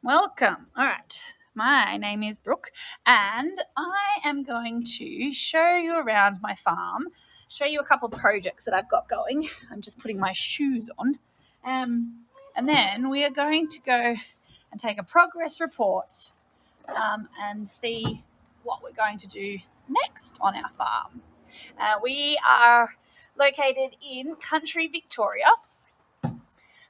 Welcome. All right. My name is Brooke, and I am going to show you around my farm, show you a couple of projects that I've got going. I'm just putting my shoes on. And then we are going to go and take a progress report and see what we're going to do next on our farm. We are located in country Victoria,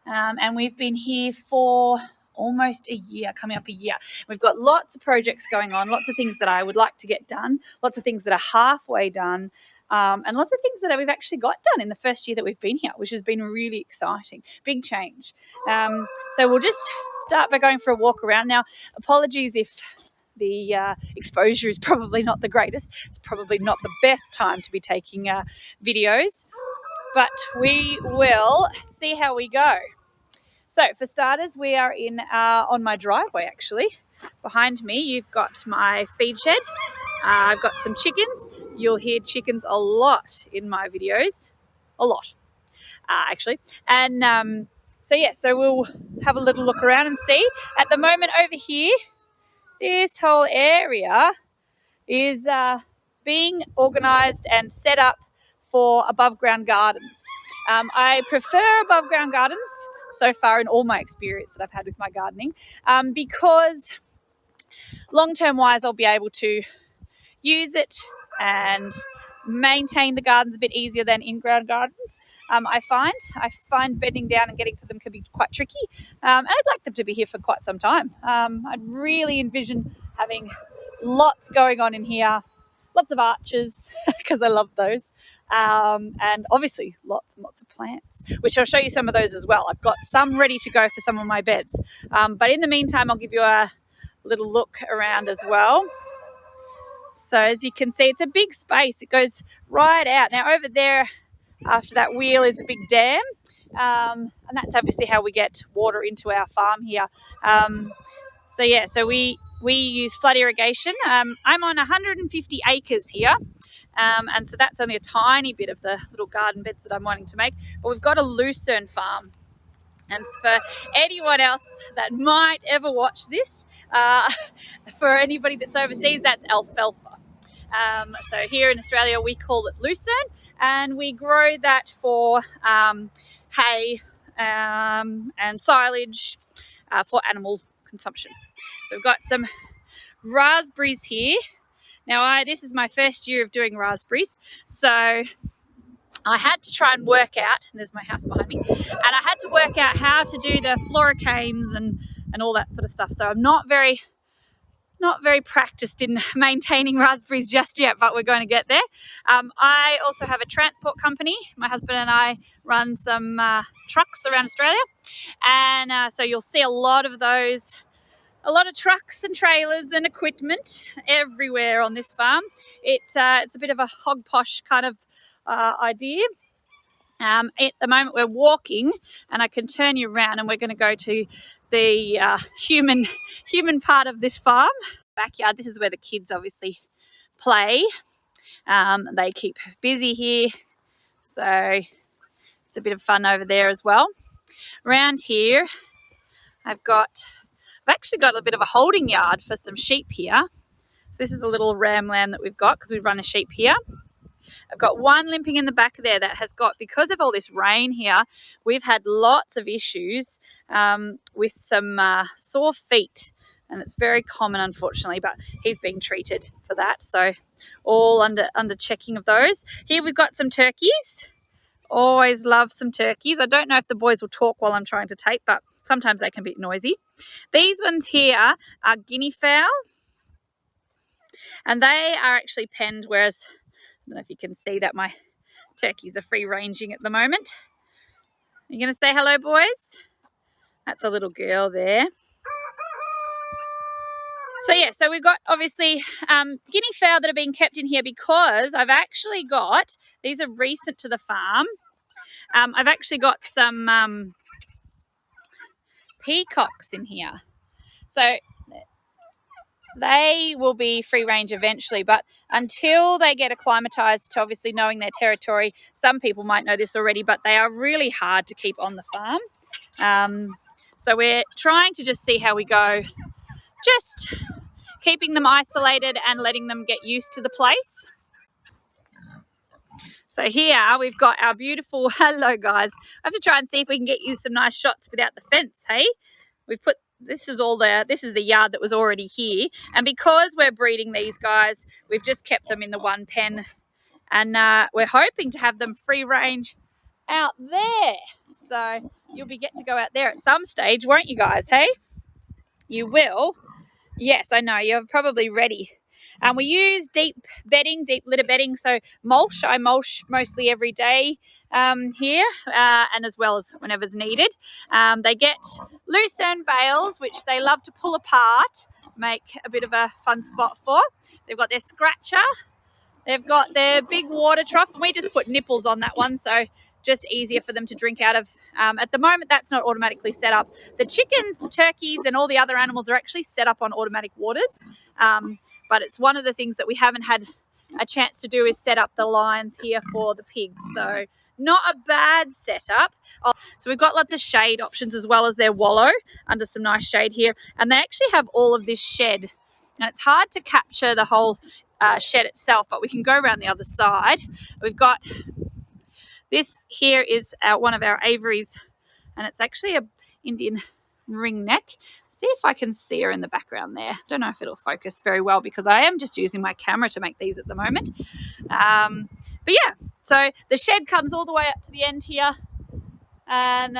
and we've been here for almost a year, coming up a year. We've got lots of projects going on, lots of things that I would like to get done, lots of things that are halfway done, and lots of things that we've actually got done in the first year that we've been here, which has been really exciting. Big change. So we'll just start by going for a walk around. Now, apologies if the exposure is probably not the greatest. It's probably not the best time to be taking videos, but we will see how we go. So for starters, we are on my driveway actually. Behind me, you've got my feed shed. I've got some chickens. You'll hear chickens a lot in my videos. A lot, actually. And so we'll have a little look around and see. At the moment over here, this whole area is being organised and set up for above ground gardens. I prefer above ground gardens so far in all my experience that I've had with my gardening, because long-term wise I'll be able to use it and maintain the gardens a bit easier than in-ground gardens. I find bedding down and getting to them can be quite tricky, and I'd like them to be here for quite some time. I'd really envision having lots going on in here, lots of arches because I love those. And obviously lots and lots of plants, which I'll show you some of those as well. I've got some ready to go for some of my beds. But in the meantime, I'll give you a little look around as well. So as you can see, it's a big space. It goes right out. Now over there, after that wheel, is a big dam. And that's obviously how we get water into our farm here. So we use flood irrigation. I'm on 150 acres here. And so that's only a tiny bit of the little garden beds that I'm wanting to make. But we've got a lucerne farm. And for anyone else that might ever watch this, for anybody that's overseas, that's alfalfa. So here in Australia, we call it lucerne. And we grow that for hay and silage for animal consumption. So we've got some raspberries here. Now, this is my first year of doing raspberries, so I had to try and work out, and there's my house behind me, and I had to work out how to do the floricanes and all that sort of stuff. So I'm not very practiced in maintaining raspberries just yet, but we're going to get there. I also have a transport company. My husband and I run some trucks around Australia, and so you'll see a lot of those. A lot of trucks and trailers and equipment everywhere on this farm. It's a bit of a hog posh kind of idea. At the moment we're walking, and I can turn you around, and we're going to go to the human part of this farm. Backyard, this is where the kids obviously play. They keep busy here, so it's a bit of fun over there as well. Around here, I've actually got a bit of a holding yard for some sheep here. So this is a little ram lamb that we've got because we run a sheep here. I've got one limping in the back there that has got, because of all this rain here, we've had lots of issues with some sore feet. And it's very common, unfortunately, but he's being treated for that. So all under checking of those. Here we've got some turkeys. Always love some turkeys. I don't know if the boys will talk while I'm trying to tape, but sometimes they can be noisy. These ones here are guinea fowl, and they are actually penned, whereas I don't know if you can see that my turkeys are free ranging at the moment. Are you going to say hello, boys? That's a little girl there. So we've got obviously guinea fowl that are being kept in here because I've actually got, these are recent to the farm, I've actually got some peacocks in here. So they will be free range eventually, but until they get acclimatized to obviously knowing their territory, some people might know this already, but they are really hard to keep on the farm. So we're trying to just see how we go, just keeping them isolated and letting them get used to the place. So here we've got our beautiful, hello guys. I have to try and see if we can get you some nice shots without the fence, hey? We've put, this is the yard that was already here. And because we're breeding these guys, we've just kept them in the one pen. And we're hoping to have them free range out there. So you'll get to go out there at some stage, won't you guys, hey? You will. Yes, I know, you're probably ready. We use deep litter bedding, so mulch. I mulch mostly every day here, and as well as whenever's needed. They get lucerne bales, which they love to pull apart, make a bit of a fun spot for. They've got their scratcher. They've got their big water trough. We just put nipples on that one, so just easier for them to drink out of. At the moment, that's not automatically set up. The chickens, the turkeys, and all the other animals are actually set up on automatic waters. But it's one of the things that we haven't had a chance to do is set up the lines here for the pigs. So not a bad setup. So we've got lots of shade options as well as their wallow under some nice shade here. And they actually have all of this shed. Now it's hard to capture the whole shed itself, but we can go around the other side. We've got this here is one of our aviaries, and it's actually a Indian ring neck. See if I can see her in the background there. Don't know if it'll focus very well because I am just using my camera to make these at the moment. But yeah, so the shed comes all the way up to the end here, and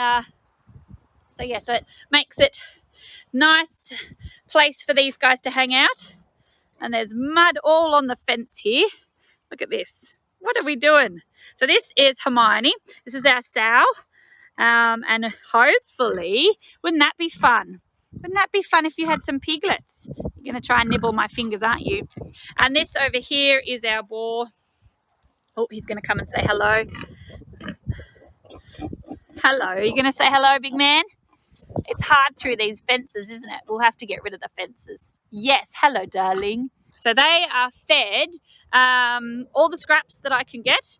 so it makes it nice place for these guys to hang out. And there's mud all on the fence here. Look at this. What are we doing? So this is Hermione. This is our sow. And hopefully, wouldn't that be fun? Wouldn't that be fun if you had some piglets? You're going to try and nibble my fingers, aren't you? And this over here is our boar. Oh, he's going to come and say hello. Hello. Are you going to say hello, big man? It's hard through these fences, isn't it? We'll have to get rid of the fences. Yes. Hello, darling. So they are fed all the scraps that I can get.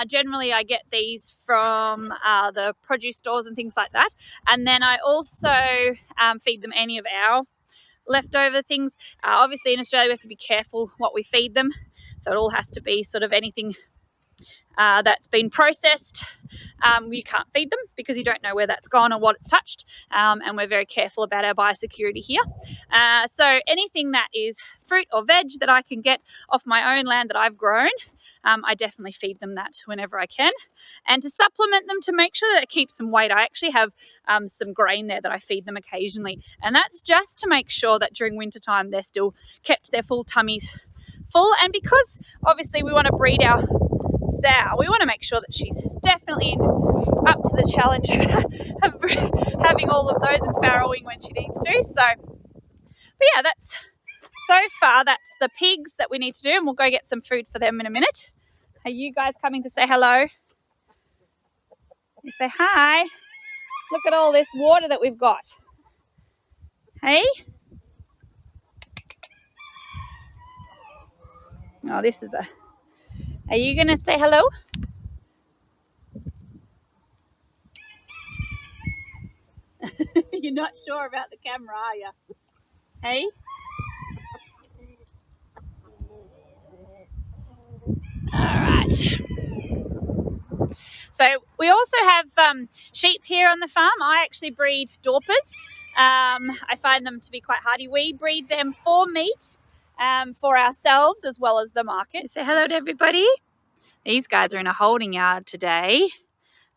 Generally, I get these from the produce stores and things like that. And then I also feed them any of our leftover things. Obviously, in Australia, we have to be careful what we feed them. So it all has to be sort of anything that's been processed. You can't feed them because you don't know where that's gone or what it's touched, and we're very careful about our biosecurity here. So anything that is fruit or veg that I can get off my own land that I've grown, I definitely feed them that whenever I can. And to supplement them, to make sure that it keeps some weight, I actually have some grain there that I feed them occasionally, and that's just to make sure that during winter time they're still kept their full tummies full. And because obviously we want to breed our sow, we want to make sure that she's definitely up to the challenge of having all of those and farrowing when she needs to. So, but yeah, that's so far that's the pigs that we need to do, and we'll go get some food for them in a minute. Are you guys coming to say hello? You say hi. Look at all this water that we've got. Hey? Oh, this is a... Are you going to say hello? You're not sure about the camera, are you? Hey? All right. So we also have sheep here on the farm. I actually breed Dorpers. I find them to be quite hardy. We breed them for meat, for ourselves as well as the market. Say hello to everybody. These guys are in a holding yard today.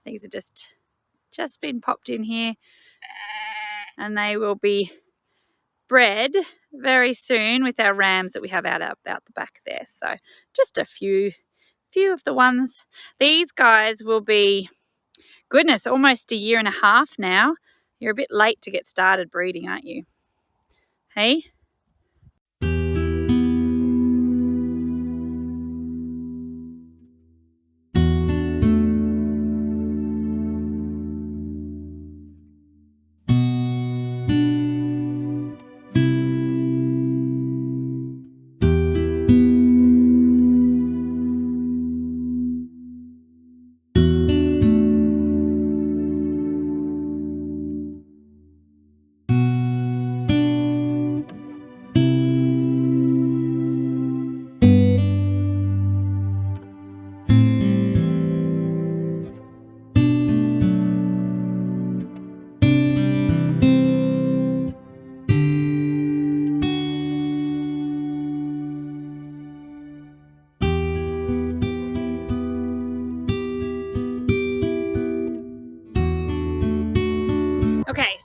These are just been popped in here, and they will be bred very soon with our rams that we have out the back there. So just a few of the ones. These guys will be, goodness, almost a year and a half now. You're a bit late to get started breeding, aren't you? Hey?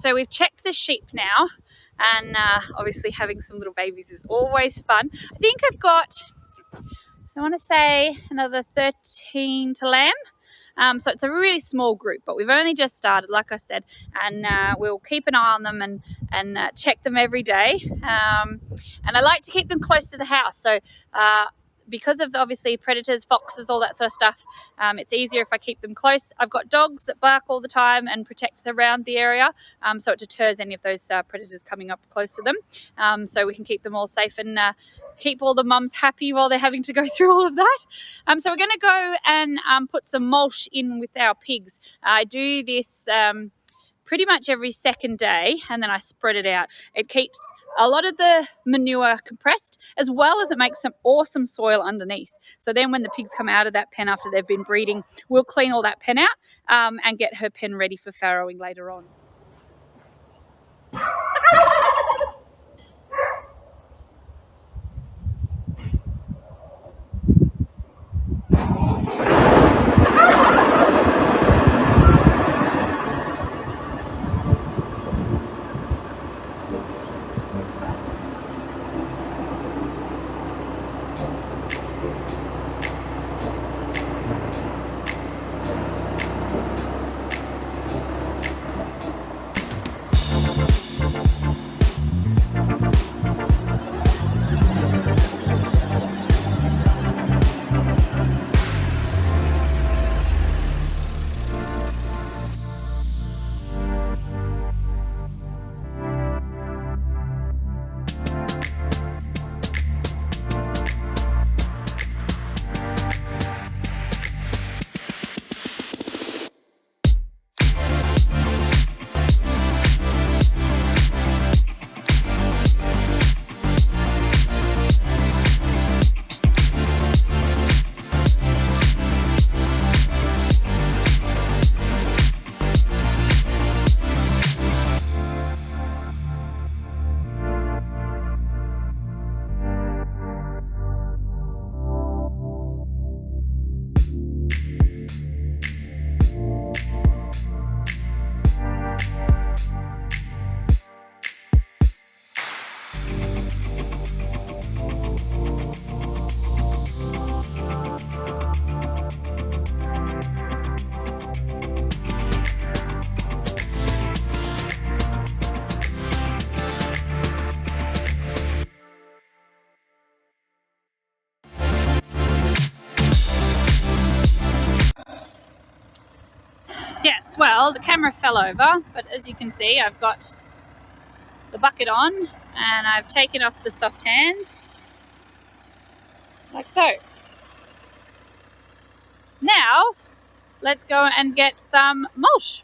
so we've checked the sheep now, and obviously having some little babies is always fun. I think I've got, I want to say, another 13 to lamb. So it's a really small group, but we've only just started, like I said, and we'll keep an eye on them and check them every day. And I like to keep them close to the house. So because of obviously predators, foxes, all that sort of stuff, it's easier if I keep them close. I've got dogs that bark all the time and protect around the area, so it deters any of those predators coming up close to them. So we can keep them all safe and keep all the mums happy while they're having to go through all of that. So we're going to go and put some mulch in with our pigs. I do this pretty much every second day, and then I spread it out. It keeps a lot of the manure compressed, as well as it makes some awesome soil underneath. So then when the pigs come out of that pen after they've been breeding, we'll clean all that pen out and get her pen ready for farrowing later on. Yes, well, the camera fell over, but as you can see, I've got the bucket on and I've taken off the soft hands, like so. Now, let's go and get some mulch.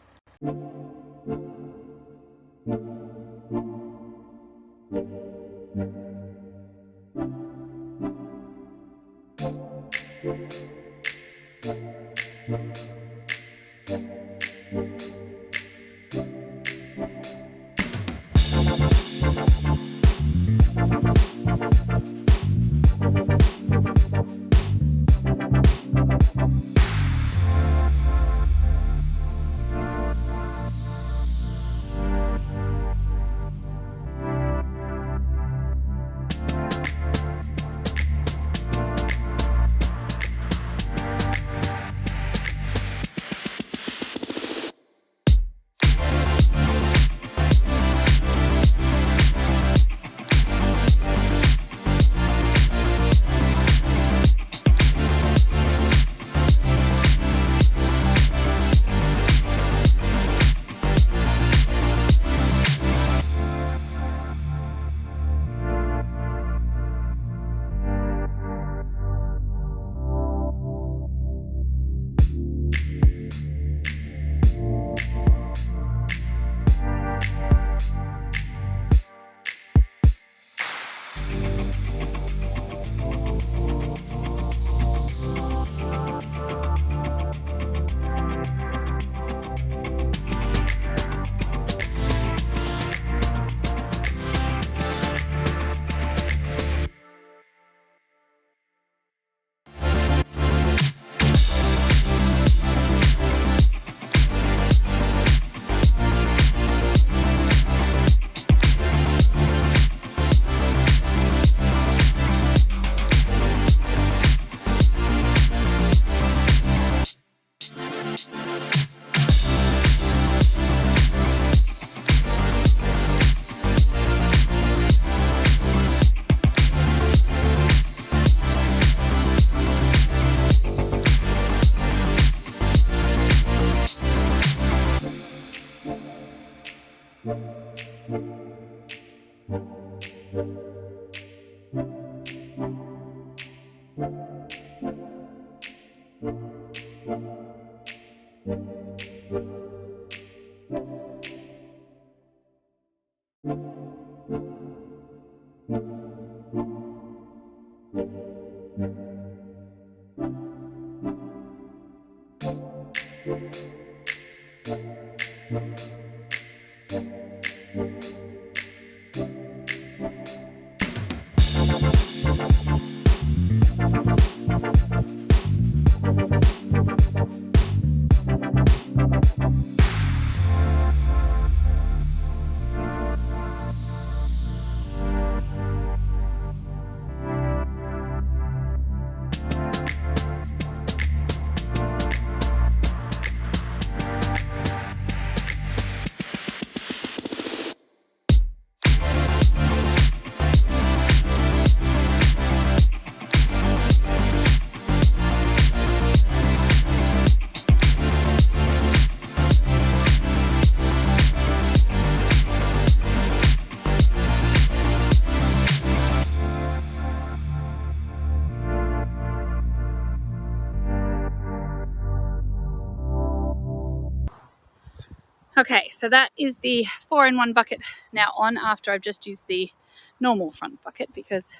Okay, so that is the 4-in-1 bucket now on after I've just used the normal front bucket, because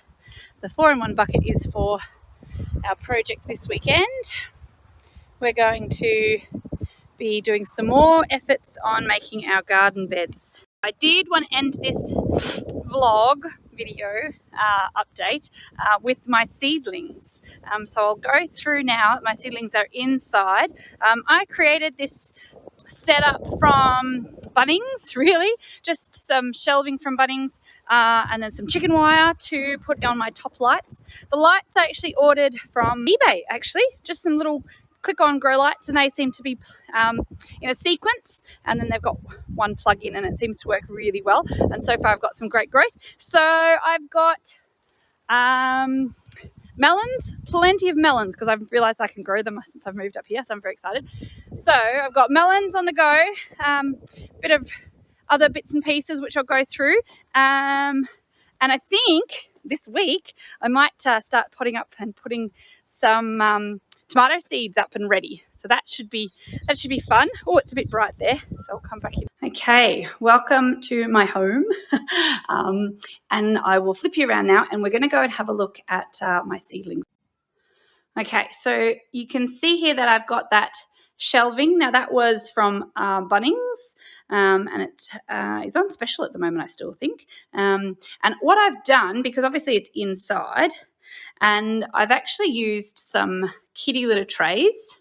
the 4-in-1 bucket is for our project this weekend. We're going to be doing some more efforts on making our garden beds. I did want to end this vlog video update with my seedlings. So I'll go through now. My seedlings are inside. I created this setup from Bunnings, really, just some shelving from Bunnings and then some chicken wire to put on my top lights. The lights I actually ordered from eBay, actually, just some little click-on grow lights, and they seem to be in a sequence, and then they've got one plug in and it seems to work really well, and so far I've got some great growth. So I've got melons, plenty of melons, because I've realised I can grow them since I've moved up here, so I'm very excited. So I've got melons on the go, bit of other bits and pieces which I'll go through, and I think this week I might start potting up and putting some tomato seeds up and ready. So that should be fun. Oh, it's a bit bright there, so I'll come back in. Okay, welcome to my home. And I will flip you around now, and we're going to go and have a look at my seedlings. Okay, so you can see here that I've got that shelving. Now that was from Bunnings, and it is on special at the moment, I still think. And what I've done, because obviously it's inside, and I've actually used some kitty litter trays.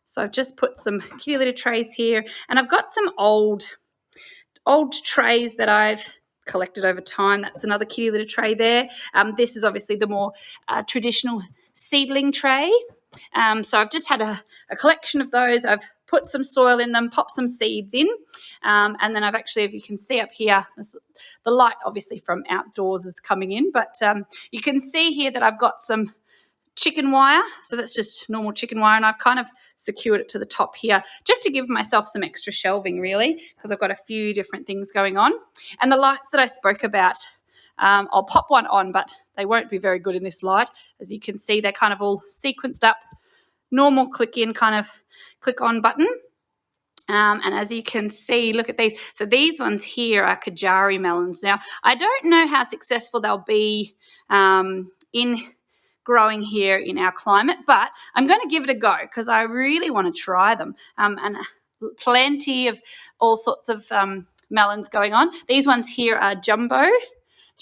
So I've just put some kitty litter trays here, and I've got some old trays that I've collected over time. That's another kitty litter tray there. This is obviously the more traditional seedling tray. So I've just had a collection of those. I've put some soil in them, popped some seeds in, and then I've actually, if you can see up here, the light obviously from outdoors is coming in, but you can see here that I've got some chicken wire. So that's just normal chicken wire, and I've kind of secured it to the top here just to give myself some extra shelving, really, because I've got a few different things going on. And the lights that I spoke about, I'll pop one on, but they won't be very good in this light. As you can see, they're kind of all sequenced up, normal click in, kind of click on button. And as you can see, look at these. So these ones here are Kajari melons. Now, I don't know how successful they'll be in growing here in our climate, but I'm going to give it a go because I really want to try them. And plenty of all sorts of melons going on. These ones here are jumbo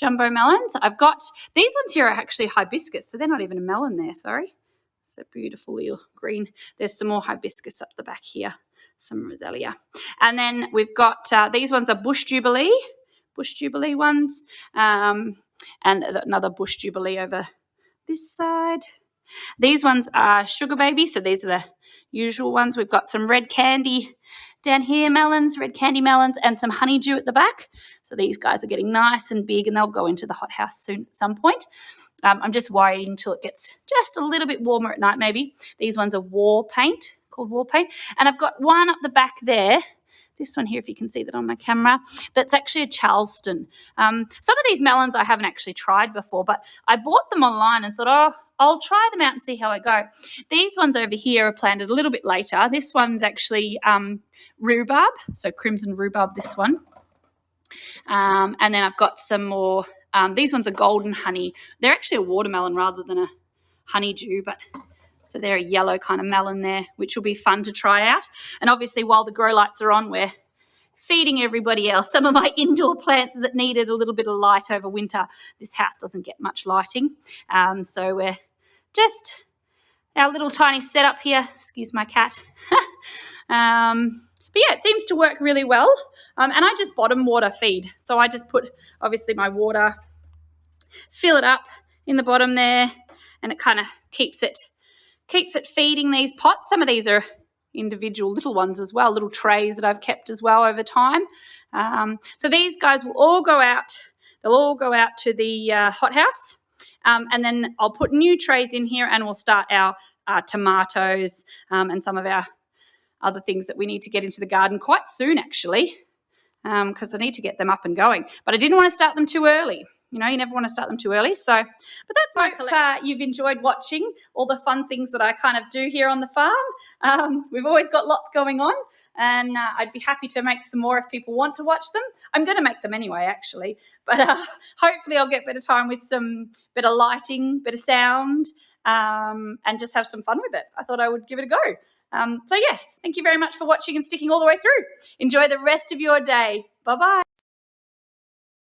melons. I've got these ones here are actually hibiscus, so they're not even a melon there, sorry. So beautiful little green. There's some more hibiscus up the back here, some roselia. And then we've got these ones are bush jubilee ones, and another bush jubilee over this side. These ones are sugar baby, so these are the usual ones. We've got some red candy down here, red candy melons, and some honeydew at the back. So these guys are getting nice and big, and they'll go into the hothouse soon at some point. I'm just waiting until it gets just a little bit warmer at night, maybe. These ones are called war paint. And I've got one up the back there. this one here, if you can see that on my camera, that's actually a Charleston. Some of these melons I haven't actually tried before, but I bought them online and thought, oh, I'll try them out and see how I go. These ones over here are planted a little bit later. This one's actually rhubarb, so crimson rhubarb, this one. And then I've got some more. These ones are golden honey. They're actually a watermelon rather than a honeydew, but so they're a yellow kind of melon there, which will be fun to try out. And obviously while the grow lights are on, we're feeding everybody else. Some of my indoor plants that needed a little bit of light over winter. This house doesn't get much lighting. So we're just our little tiny setup here. Excuse my cat. But yeah, it seems to work really well. And I just bottom water feed. So I just put obviously my water, fill it up in the bottom there, and it kind of keeps it feeding these pots. Some of these are individual little ones as well, little trays that I've kept as well over time. So these guys will all go out. They'll all go out to the hothouse. And then I'll put new trays in here and we'll start our tomatoes and some of our other things that we need to get into the garden quite soon, actually, because I need to get them up and going. But I didn't want to start them too early. You know, you never want to start them too early. So, but that's my collection. You've enjoyed watching all the fun things that I kind of do here on the farm. We've always got lots going on, and I'd be happy to make some more if people want to watch them. I'm going to make them anyway, actually. But hopefully I'll get better time with some better lighting, better sound, and just have some fun with it. I thought I would give it a go. So yes, thank you very much for watching and sticking all the way through. Enjoy the rest of your day. Bye-bye.